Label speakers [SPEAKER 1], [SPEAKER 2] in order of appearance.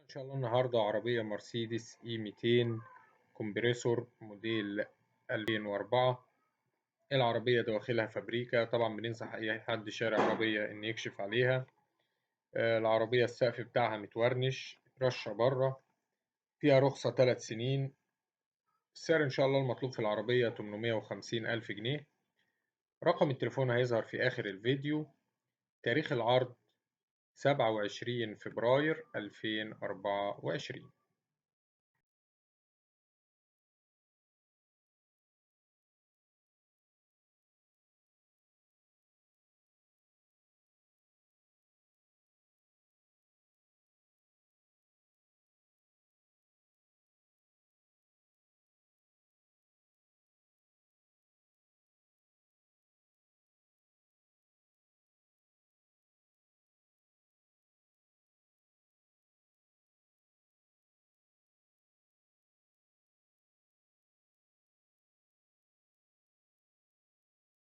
[SPEAKER 1] إن شاء الله النهاردة عربية مرسيدس إي 200 كومبريسور موديل 2004. العربية دواخلها فابريكا، طبعا بننصح أي حد شاري عربية إن يكشف عليها. العربية السقف بتاعها متورنش، رشة بره، فيها رخصة 3 سنين. السعر إن شاء الله المطلوب في العربية 850 ألف جنيه. رقم التليفون هيظهر في آخر الفيديو. تاريخ العرض 27 فبراير 2024.